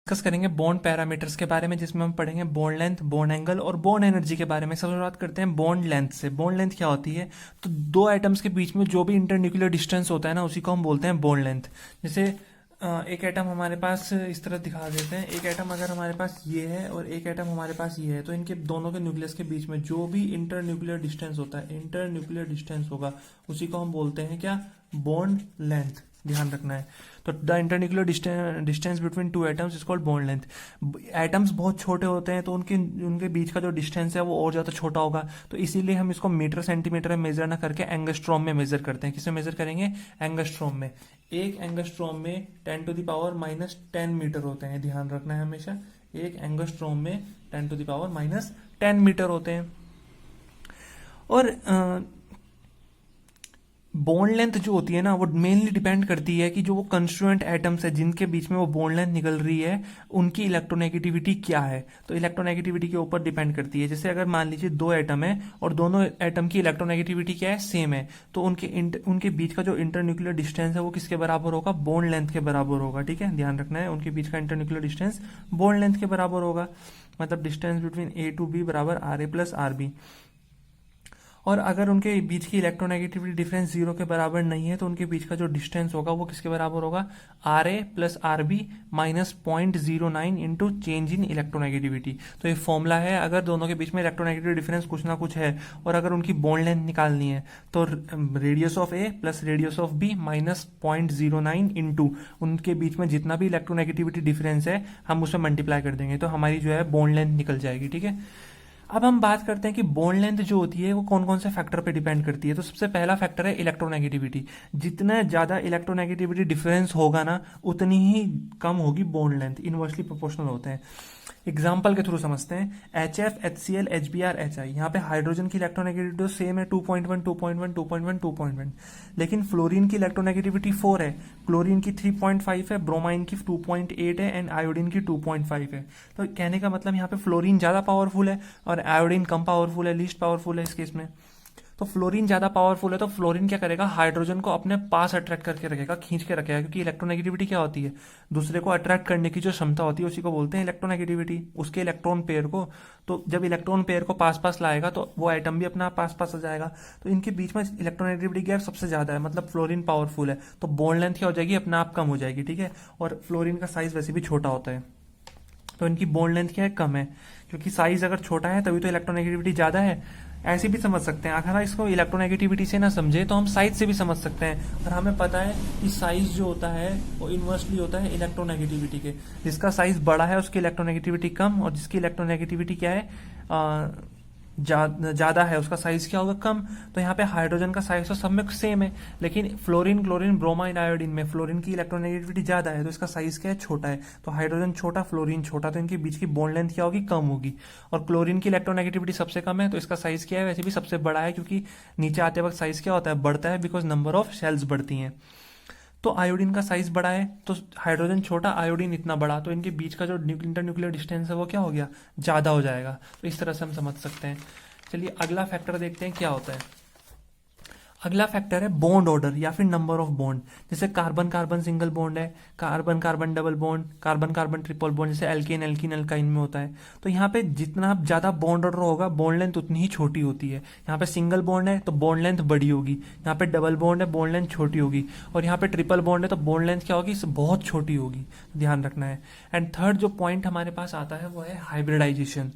Discuss करेंगे bond parameters के बारे में, जिसमें हम पढ़ेंगे बॉन्ड लेंथ, बॉन्ड एंगल और बॉन्ड एनर्जी के बारे में। सबसे शुरुआत करते हैं बॉन्ड लेंथ से। बॉन्ड लेंथ क्या होती है? तो दो एटम्स के बीच में जो भी इंटरन्यूक्लियर डिस्टेंस होता है ना, उसी को हम बोलते हैं बॉन्ड लेंथ। जैसे एक एटम हमारे पास इस तरह दिखा देते हैं। एक एटम अगर हमारे पास ये है और एक एटम हमारे पास ये है, तो इनके दोनों के न्यूक्लियस के बीच में जो भी इंटरन्यूक्लियर डिस्टेंस होता है, इंटरन्यूक्लियर डिस्टेंस होगा, उसी को हम बोलते हैं क्या? Bond length. ध्यान रखना है। तो the internuclear distance between two atoms is called bond length. Atoms बहुत छोटे होते हैं, तो उनके उनके बीच का जो डिस्टेंस है वो और ज़्यादा छोटा होगा, तो इसीलिए हम इसको मीटर सेंटीमीटर में मेजर ना करके एंगस्ट्रॉम में मेजर करते हैं। किसमें मेजर करेंगे? एंगस्ट्रॉम में। एक एंगस्ट्रॉम में 10⁻⁻10 मीटर होते हैं। ध्यान रखना है हमेशा, एक एंगस्ट्रॉम में 10⁻⁻10 मीटर होते हैं। और बॉन्ड लेंथ जो होती है ना, वो मेनली डिपेंड करती है कि जो वो कंस्टिट्यूएंट एटम्स है जिनके बीच में वो बॉन्ड लेंथ निकल रही है, उनकी इलेक्ट्रोनेगेटिविटी क्या है। तो इलेक्ट्रोनेगेटिविटी के ऊपर डिपेंड करती है। जैसे अगर मान लीजिए दो एटम है और दोनों एटम की इलेक्ट्रोनेगेटिविटी क्या है? सेम है, तो उनके बीच का जो इंटरन्यूक्लियर डिस्टेंस है वो किसके बराबर होगा? बॉन्ड लेंथ के बराबर होगा। ठीक है, ध्यान रखना है, उनके बीच का इंटरन्यूक्लियर डिस्टेंस बॉन्ड लेंथ के बराबर होगा। मतलब distance between A to B बराबर R A plus R B. और अगर उनके बीच की इलेक्ट्रोनेगेटिविटी डिफरेंस जीरो के बराबर नहीं है, तो उनके बीच का जो डिस्टेंस होगा वो किसके बराबर होगा? R A plus R B minus 0.09 into change in electronegativity. तो ये फॉर्मूला है। अगर दोनों के बीच में इलेक्ट्रोनेगेटिव डिफरेंस कुछ ना कुछ है और अगर उनकी बॉन्ड लेंथ निकालनी है, तो radius of A plus radius of B minus 0.09 into उनके बीच में जितना भी इलेक्ट्रोनेगेटिविटी डिफरेंस है, हम उसमें मल्टीप्लाई कर देंगे, तो हमारी जो है बॉन्ड लेंथ निकल जाएगी। ठीक है, अब हम बात करते हैं कि बॉन्ड लेंथ जो होती है वो कौन कौन से फैक्टर पे डिपेंड करती है। तो सबसे पहला फैक्टर है इलेक्ट्रोनेगेटिविटी। जितना ज्यादा इलेक्ट्रोनेगेटिविटी डिफरेंस होगा ना, उतनी ही कम होगी बॉन्ड लेंथ। इनवर्सली प्रोपोर्शनल होते हैं। एग्जाम्पल के थ्रू समझते हैं। H F, H C L, H B R, H I, यहाँ पे हाइड्रोजन की इलेक्ट्रोनेगेटिविटी तो सेम है, 2.1, 2.1, 2.1, 2.1। लेकिन फ्लोरीन की इलेक्ट्रोनेगेटिविटी 4 है, क्लोरीन की 3.5 है, ब्रोमाइन की 2.8 है एंड आयोडीन की 2.5 है। तो कहने का मतलब यहाँ पे फ्लोरीन ज्यादा पावरफुल है और आयोडीन कम पावरफुल है, लीस्ट पावरफुल है इस केस में। तो फ्लोरीन ज्यादा पावरफुल है, तो फ्लोरीन क्या करेगा? हाइड्रोजन को अपने पास अट्रैक्ट करके रखेगा, खींच के रखेगा, क्योंकि इलेक्ट्रोनेगेटिविटी क्या होती है? दूसरे को अट्रैक्ट करने की जो क्षमता होती है, उसी को बोलते हैं इलेक्ट्रोनेगेटिविटी, उसके इलेक्ट्रॉन पेयर को। तो जब इलेक्ट्रॉन पेयर को पास पास लाएगा, तो वो एटम भी अपना पास पास आ जाएगा। तो इनके बीच में इलेक्ट्रोनेगेटिविटी गैप सबसे ज्यादा है, मतलब फ्लोरीन पावरफुल है, तो बॉन्ड लेंथ क्या हो जाएगी? अपने आप कम हो जाएगी। ठीक है, और फ्लोरीन का साइज वैसे भी छोटा होता है, तो इनकी बॉन्ड लेंथ क्या है? कम है, क्योंकि साइज अगर छोटा है तभी तो इलेक्ट्रोनेगेटिविटी ज्यादा है। ऐसे भी समझ सकते हैं। अगर इसको इलेक्ट्रोनेगेटिविटी से ना समझे तो हम साइज से भी समझ सकते हैं। और हमें पता है कि साइज जो होता है वो इनवर्सली होता है इलेक्ट्रोनेगेटिविटी के। जिसका साइज बड़ा है उसकी इलेक्ट्रोनेगेटिविटी कम, और जिसकी इलेक्ट्रोनेगेटिविटी क्या है? ज्यादा है, उसका साइज क्या होगा? कम। तो यहाँ पे हाइड्रोजन का साइज तो सब में सेम है, लेकिन फ्लोरीन, क्लोरीन, ब्रोमाइन, आयोडीन में फ्लोरीन की इलेक्ट्रोनेगेटिविटी ज्यादा है, तो इसका साइज क्या है? छोटा है। तो हाइड्रोजन छोटा, फ्लोरीन छोटा, तो इनके बीच की बॉन्ड लेंथ क्या होगी? कम होगी। और क्लोरीन की इलेक्ट्रोनेगेटिविटी सबसे कम है, तो इसका साइज क्या है? वैसे भी सबसे बड़ा है, क्योंकि नीचे आते वक्त साइज क्या होता है? बढ़ता है, बिकॉज नंबर ऑफ शेल्स बढ़ती हैं। तो आयोडीन का साइज बड़ा है, तो हाइड्रोजन छोटा, आयोडीन इतना बड़ा, तो इनके बीच का जो इंटरन्यूक्लियर डिस्टेंस है वो क्या हो गया? ज्यादा हो जाएगा। तो इस तरह से हम समझ सकते हैं। चलिए अगला फैक्टर देखते हैं क्या होता है। अगला फैक्टर है बॉन्ड ऑर्डर या फिर नंबर ऑफ बॉन्ड। जैसे कार्बन कार्बन सिंगल बॉन्ड है, carbon carbon double bond, carbon carbon triple bond, जैसे एल्केन एल्कीन एल्काइन में होता है। तो यहाँ पे जितना ज्यादा बॉन्ड ऑर्डर होगा, बॉन्ड लेंथ उतनी ही छोटी होती है। यहाँ पे सिंगल बॉन्ड है तो बॉन्ड लेंथ बड़ी होगी, यहाँ पे डबल बॉन्ड है बॉन्ड लेंथ छोटी होगी, और यहाँ पे ट्रिपल बॉन्ड है तो बॉन्ड लेंथ क्या होगी? बहुत छोटी होगी। ध्यान रखना है। एंड थर्ड जो पॉइंट हमारे पास आता है वो है हाइब्रिडाइजेशन।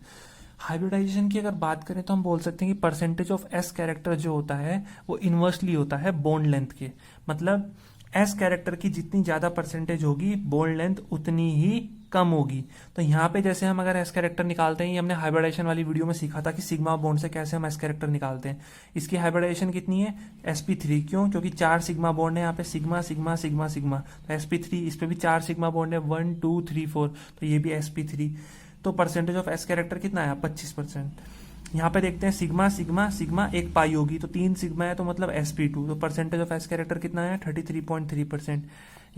हाइब्रिडाइजेशन की अगर बात करें तो हम बोल सकते हैं कि परसेंटेज ऑफ एस कैरेक्टर जो होता है वो इनवर्सली होता है बॉन्ड लेंथ के। मतलब एस कैरेक्टर की जितनी ज्यादा परसेंटेज होगी, बॉन्ड लेंथ उतनी ही कम होगी। तो यहाँ पे जैसे हम अगर एस कैरेक्टर निकालते हैं, ये हमने हाइब्रिडाइजेशन वाली वीडियो में सीखा था कि सिग्मा बॉन्ड से कैसे हम एस कैरेक्टर निकालते हैं। इसकी हाइब्रिडाइजेशन कितनी है? sp3। क्यों? क्योंकि 4 सिग्मा बॉन्ड है यहाँ पे, सिग्मा सिग्मा सिग्मा सिग्मा, तो sp3। इस पे भी 4 सिग्मा बॉन्ड है, 1 2 3 4, तो ये भी sp3। तो परसेंटेज ऑफ एस कैरेक्टर कितना आया? 25%। यहाँ पे देखते हैं सिग्मा सिग्मा सिग्मा एक पाई होगी, तो 3 सिग्मा है, तो मतलब sp2, तो परसेंटेज ऑफ एस कैरेक्टर कितना आया? 33.3%।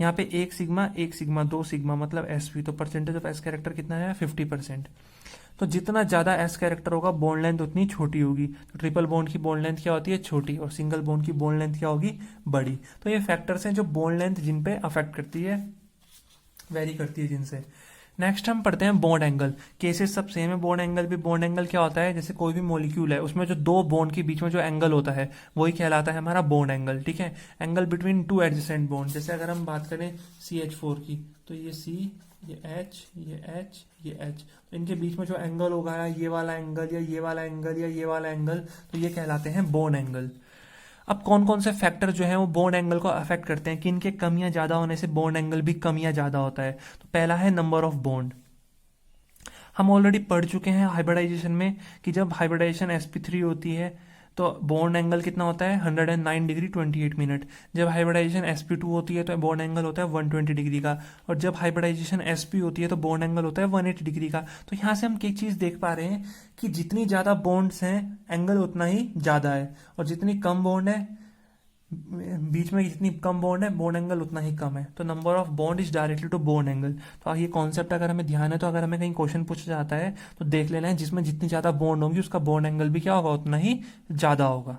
यहाँ पे एक सिग्मा 2 सिग्मा मतलब sp, तो परसेंटेज ऑफ एस कैरेक्टर कितना आया? 50%। तो जितना ज्यादा एस कैरेक्टर होगा, बॉन्ड लेंथ उतनी छोटी होगी। तो ट्रिपल बॉन्ड की बॉन्ड लेंथ क्या होती है? छोटी, और सिंगल बॉन्ड की बॉन्ड लेंथ क्या होगी? बड़ी। तो ये फैक्टर्स हैं जो बॉन्ड लेंथ जिन पे अफेक्ट करती है, वेरी करती है जिनसे। नेक्स्ट हम पढ़ते हैं बॉन्ड एंगल। केसेस सब सेम है, बॉन्ड एंगल भी। बॉन्ड एंगल क्या होता है, जैसे कोई भी मॉलिक्यूल है उसमें जो दो बॉन्ड के बीच में जो एंगल होता है वही कहलाता है हमारा बॉन्ड एंगल, ठीक है। Angle between two adjacent bond, जैसे अगर हम बात करें CH4 की, तो ये C, ये H, ये H, ये H, तो इनके बीच में जो एंगल होगा, ये वाला एंगल या ये वाला एंगल या ये वाला एंगल, तो ये कहलाते हैं बॉन्ड एंगल। अब कौन कौन से फैक्टर जो है वो बॉन्ड एंगल को अफेक्ट करते हैं, कि इनके कमियां ज्यादा होने से बॉन्ड एंगल भी कमियां ज्यादा होता है। तो पहला है नंबर ऑफ बॉन्ड। हम ऑलरेडी पढ़ चुके हैं हाइब्रिडाइजेशन में कि जब हाइब्रिडाइजेशन sp3 होती है तो बॉन्ड एंगल कितना होता है 109 डिग्री 28 मिनट। जब हाइब्रिडाइजेशन sp2 होती है तो बॉन्ड एंगल होता है 120 डिग्री का, और जब हाइब्रिडाइजेशन sp होती है तो बॉन्ड एंगल होता है 180 डिग्री का। तो यहाँ से हम एक चीज देख पा रहे हैं कि जितनी ज्यादा बॉन्ड्स हैं एंगल उतना ही ज्यादा है, और जितनी कम बॉन्ड है, बीच में जितनी कम बॉन्ड है, बॉन्ड एंगल उतना ही कम है। तो number of bond is directly to bond angle. तो ये कॉन्सेप्ट अगर हमें ध्यान है, तो अगर हमें कहीं क्वेश्चन पूछा जाता है तो देख लेना है जिसमें जितनी ज्यादा बॉन्ड होगी उसका बॉन्ड एंगल भी क्या होगा, उतना ही ज्यादा होगा।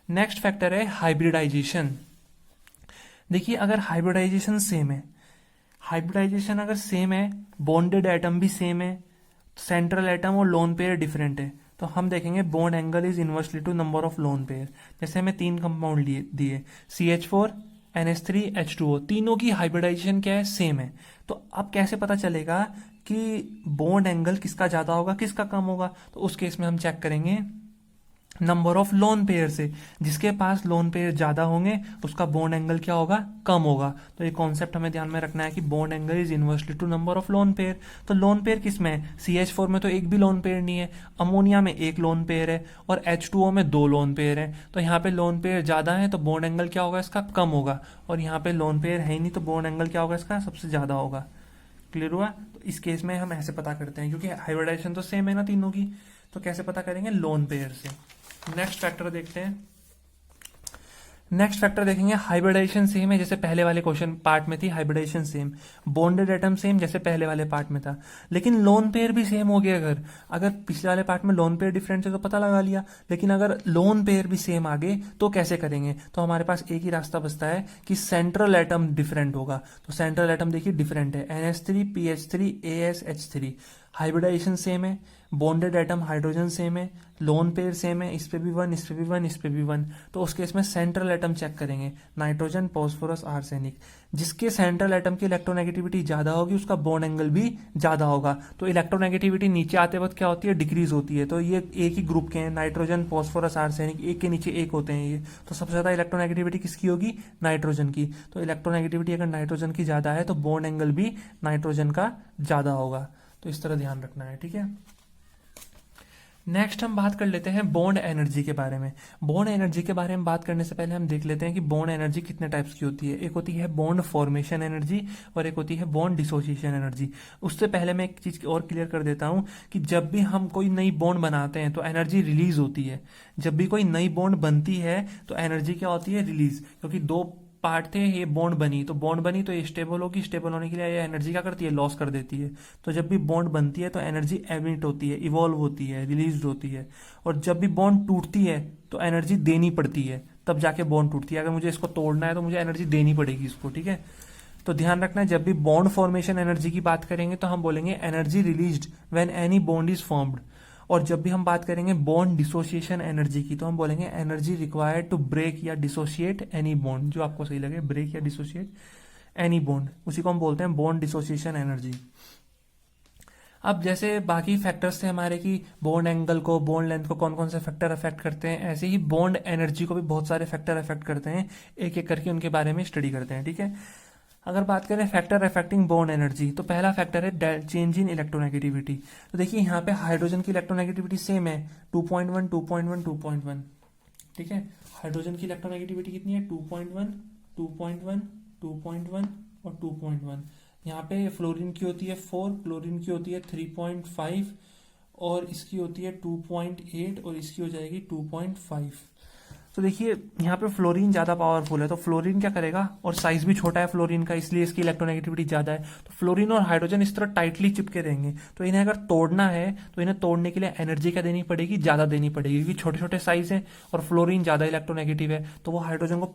नेक्स्ट फैक्टर है हाइब्रिडाइजेशन। देखिए अगर हाइब्रिडाइजेशन सेम है, हाइब्रिडाइजेशन अगर सेम है, बॉन्डेड एटम भी सेम है, सेंट्रल एटम और लोन पेयर डिफरेंट है, तो हम देखेंगे bond angle is inversely to number of lone pair. जैसे हमें 3 कंपाउंड दिए CH4 NH3 H2O, तीनों की हाइब्रिडाइजेशन क्या है, सेम है। तो अब कैसे पता चलेगा कि बॉन्ड एंगल किसका ज्यादा होगा किसका कम होगा? तो उस केस में हम चेक करेंगे नंबर ऑफ लोन पेयर से। जिसके पास लोन पेयर ज्यादा होंगे उसका बॉन्ड एंगल क्या होगा, कम होगा। तो ये कॉन्सेप्ट हमें ध्यान में रखना है कि bond angle is inversely to number of lone pair. तो लोन पेयर किस में है, CH4 में तो एक भी लोन पेयर नहीं है, अमोनिया में एक लोन पेयर है, और H2O में 2 लोन पेयर है। तो यहाँ पे लोन पेयर ज्यादा है तो बॉन्ड एंगल क्या होगा, इसका कम होगा, और यहाँ पे लोन पेयर है ही नहीं तो बॉन्ड एंगल क्या होगा, इसका सबसे ज्यादा होगा। क्लियर हुआ? तो इस केस में हम ऐसे पता करते हैं, क्योंकि हाइब्रिडाइजेशन तो सेम है ना तीनों की, तो कैसे पता करेंगे, लोन पेयर से। नेक्स्ट फैक्टर देखते हैं। नेक्स्ट फैक्टर देखेंगे हाइब्रिडाइजेशन सेम है, जैसे पहले वाले क्वेश्चन पार्ट में थी hybridisation same, bonded atom same जैसे पहले वाले पार्ट में था, लेकिन लोन पेयर भी सेम हो गया। अगर अगर पिछले वाले पार्ट में लोन पेयर डिफरेंट है तो पता लगा लिया, लेकिन अगर लोन पेयर भी सेम आ गए तो कैसे करेंगे? तो हमारे पास एक ही रास्ता बचता है कि सेंट्रल एटम डिफरेंट होगा। तो सेंट्रल एटम देखिए डिफरेंट है, NH3 PH3 ASH3। Hybridisation same है, बॉन्डेड एटम हाइड्रोजन सेम है, लोन पेयर सेम है, इस पे भी 1, इस पे भी 1, इस पे भी 1। तो उस केस में सेंट्रल एटम चेक करेंगे, नाइट्रोजन फॉस्फोरस आर्सेनिक। जिसके सेंट्रल एटम की इलेक्ट्रोनेगेटिविटी ज्यादा होगी उसका बॉन्ड एंगल भी ज्यादा होगा। तो इलेक्ट्रोनेगेटिविटी नीचे आते वक्त क्या होती है, डिक्रीज होती है। तो ये एक ही ग्रुप के हैं, नाइट्रोजन फॉस्फोरस आर्सेनिक, एक के नीचे एक होते हैं ये। तो सबसे ज्यादा इलेक्ट्रोनेगेटिविटी किसकी होगी, नाइट्रोजन की। तो इलेक्ट्रोनेगेटिविटी अगर नाइट्रोजन की ज्यादा है तो बॉन्ड एंगल भी नाइट्रोजन का ज्यादा होगा। तो इस तरह ध्यान रखना है, ठीक है। नेक्स्ट हम बात कर लेते हैं बॉन्ड एनर्जी के बारे में। बॉन्ड एनर्जी के बारे में बात करने से पहले हम देख लेते हैं कि बॉन्ड एनर्जी कितने टाइप्स की होती है। एक होती है बॉन्ड फॉर्मेशन एनर्जी और एक होती है बॉन्ड डिसोसिएशन एनर्जी। उससे पहले मैं एक चीज और क्लियर कर देता हूं कि जब भी हम कोई नई बॉन्ड बनाते हैं तो एनर्जी रिलीज होती है। जब भी कोई नई बॉन्ड बनती है तो एनर्जी क्या होती है, रिलीज। क्योंकि दो पार्ट थे, ये बॉन्ड बनी तो ये स्टेबल होगी, स्टेबल होने के लिए ये एनर्जी क्या करती है, लॉस कर देती है। तो जब भी बॉन्ड बनती है तो एनर्जी एमिट होती है, इवॉल्व होती है, रिलीज होती है। और जब भी बॉन्ड टूटती है तो एनर्जी देनी पड़ती है, तब जाके बॉन्ड टूटती है। अगर मुझे इसको तोड़ना है तो मुझे एनर्जी देनी पड़ेगी इसको, ठीक है। तो ध्यान रखना है, जब भी बॉन्ड फॉर्मेशन एनर्जी की बात करेंगे तो हम बोलेंगे energy released when any bond is formed. और जब भी हम बात करेंगे बॉन्ड डिसोसिएशन एनर्जी की तो हम बोलेंगे एनर्जी रिक्वायर्ड टू ब्रेक या डिसोशिएट एनी बॉन्ड। जो आपको सही लगे, ब्रेक या डिसोशिएट एनी बॉन्ड, उसी को हम बोलते हैं बॉन्ड डिसोसिएशन एनर्जी। अब जैसे बाकी फैक्टर्स थे हमारे कि बॉन्ड एंगल को, बॉन्ड लेंथ को कौन कौन से फैक्टर अफेक्ट करते हैं, ऐसे ही बॉन्ड एनर्जी को भी बहुत सारे फैक्टर अफेक्ट करते हैं। एक एक करके उनके बारे में स्टडी करते हैं, ठीक है। अगर बात करें फैक्टर अफेक्टिंग बॉन्ड एनर्जी तो पहला फैक्टर है चेंज इन इलेक्ट्रोनेगेटिविटी। तो देखिए यहाँ पे हाइड्रोजन की इलेक्ट्रोनेगेटिविटी सेम है, 2.1 2.1 2.1, ठीक है। हाइड्रोजन की इलेक्ट्रोनेगेटिविटी कितनी है, 2.1 2.1 2.1 और 2.1। यहाँ पे फ्लोरीन की होती है 4, क्लोरीन की होती है 3.5 और इसकी होती है 2.8 और इसकी हो जाएगी 2.5। तो देखिए यहाँ पे फ्लोरीन ज्यादा पावरफुल है, तो फ्लोरीन क्या करेगा, और साइज भी छोटा है फ्लोरीन का इसलिए इसकी इलेक्ट्रोनेगेटिविटी ज्यादा है। तो फ्लोरीन और हाइड्रोजन इस तरह टाइटली चिपके रहेंगे, तो इन्हें अगर तोड़ना है तो इन्हें तोड़ने के लिए एनर्जी क्या देनी पड़ेगी, ज्यादा देनी पड़ेगी। क्योंकि छोटे छोटे साइज है और फ्लोरीन ज्यादा इलेक्ट्रोनेगेटिव है तो वो हाइड्रोजन को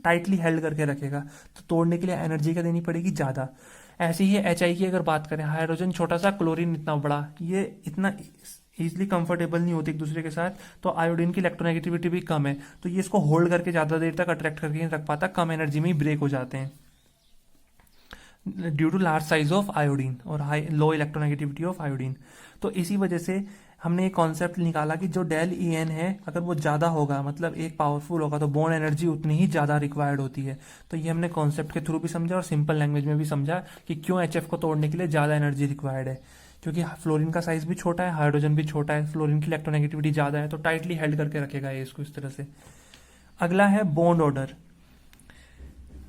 टाइटली हेल्ड करके रखेगा, तो तोड़ने के लिए एनर्जी क्या देनी पड़ेगी, ज्यादा। ऐसे ही HI की अगर बात करें, हाइड्रोजन छोटा सा, क्लोरीन इतना बड़ा, ये इतना इजिली कंफर्टेबल नहीं होते एक दूसरे के साथ, तो आयोडीन की इलेक्ट्रोनेगेटिविटी भी कम है, तो ये इसको होल्ड करके ज़्यादा देर तक अट्रैक्ट करके नहीं रख पाता, कम एनर्जी में ही ब्रेक हो जाते हैं due to large size of iodine और high low electronegativity of iodine. तो इसी वजह से हमने एक कॉन्सेप्ट निकाला कि जो डेल ई एन है अगर वो ज़्यादा होगा, मतलब एक पावरफुल होगा, तो बॉन्ड एनर्जी उतनी ही ज़्यादा रिक्वायर्ड होती है। तो ये हमने कॉन्सेप्ट के थ्रू भी समझा और सिंपल लैंग्वेज में भी समझा कि क्यों एच को तोड़ने के लिए ज़्यादा एनर्जी रिक्वायर्ड है, क्योंकि फ्लोरीन का साइज भी छोटा है, हाइड्रोजन भी छोटा है, फ्लोरीन की इलेक्ट्रोनेगेटिविटी ज़्यादा है, तो टाइटली हेल्ड करके रखेगा ये इसको इस तरह से। अगला है बॉन्ड ऑर्डर।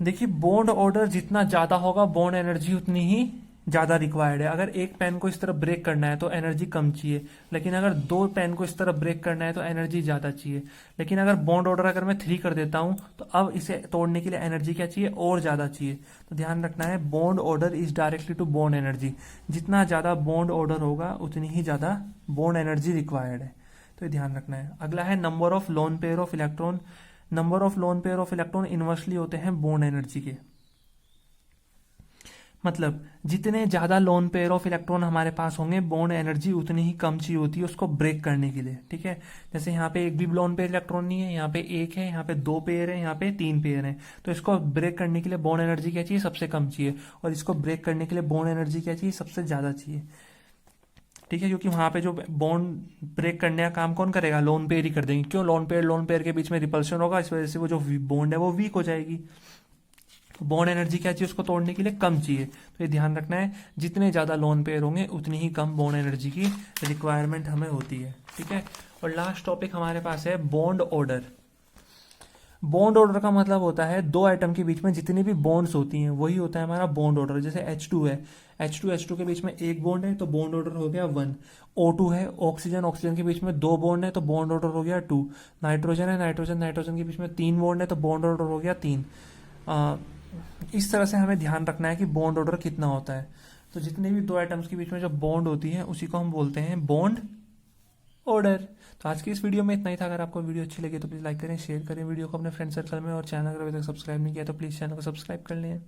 देखिए बॉन्ड ऑर्डर जितना ज्यादा होगा, बॉन्ड एनर्जी उतनी ही ज्यादा रिक्वायर्ड है। अगर एक पेन को इस तरह ब्रेक करना है तो एनर्जी कम चाहिए, लेकिन अगर दो पेन को इस तरह ब्रेक करना है तो एनर्जी ज्यादा चाहिए। लेकिन अगर बॉन्ड ऑर्डर अगर मैं 3 कर देता हूं तो अब इसे तोड़ने के लिए एनर्जी क्या चाहिए, और ज्यादा चाहिए। तो ध्यान रखना है, bond order is directly to bond energy. जितना ज्यादा बॉन्ड ऑर्डर होगा उतनी ही ज्यादा बॉन्ड एनर्जी रिक्वायर्ड है, तो ये ध्यान रखना है। अगला है number of lone pair of electron. Number of lone pair of electron inversely होते हैं बॉन्ड एनर्जी के। मतलब जितने ज्यादा लोन पेयर ऑफ इलेक्ट्रॉन हमारे पास होंगे, बॉन्ड एनर्जी उतनी ही कम चाहिए होती है उसको ब्रेक करने के लिए, ठीक है। जैसे यहाँ पे एक भी लोन पेयर इलेक्ट्रॉन नहीं है, यहाँ पे एक है, यहाँ पे 2 पेयर है, यहाँ पे 3 पेयर है, तो इसको ब्रेक करने के लिए बॉन्ड एनर्जी क्या चाहिए, सबसे कम चाहिए, और इसको ब्रेक करने के लिए बॉन्ड एनर्जी क्या चाहिए, सबसे ज्यादा चाहिए, ठीक है। क्योंकि वहां पे जो बॉन्ड ब्रेक करने का काम कौन करेगा, लोन पेयर ही कर देंगे। क्यों, लोन पेयर के बीच में रिपल्शन होगा, इस वजह से वो जो बॉन्ड है वो वीक हो जाएगी। बॉन्ड एनर्जी क्या चाहिए उसको तोड़ने के लिए, कम चाहिए। तो ये ध्यान रखना है, जितने ज्यादा लोन पेयर होंगे उतनी ही कम बॉन्ड एनर्जी की रिक्वायरमेंट हमें होती है, ठीक है। और लास्ट टॉपिक हमारे पास है बॉन्ड ऑर्डर। बॉन्ड ऑर्डर का मतलब होता है दो आइटम के बीच में जितनी भी बॉन्ड्स होती हैं वही होता है हमारा बॉन्ड ऑर्डर। जैसे H2 है, H2 के बीच में एक बॉन्ड है तो बॉन्ड ऑर्डर हो गया 1। O2 है, ऑक्सीजन के बीच में 2 बॉन्ड है तो बॉन्ड ऑर्डर हो गया 2। नाइट्रोजन है, नाइट्रोजन के बीच में 3 बॉन्ड है तो बॉन्ड ऑर्डर हो गया 3। इस तरह से हमें ध्यान रखना है कि बॉन्ड ऑर्डर कितना होता है। तो जितने भी दो आइटम्स के बीच में जो बॉन्ड होती है उसी को हम बोलते हैं बॉन्ड ऑर्डर। तो आज की इस वीडियो में इतना ही था। अगर आपको वीडियो अच्छी लगी तो प्लीज़ लाइक करें, शेयर करें वीडियो को अपने फ्रेंड सर्कल में, और चैनल अगर अभी तक सब्सक्राइब नहीं किया तो प्लीज़ चैनल को सब्सक्राइब कर लें।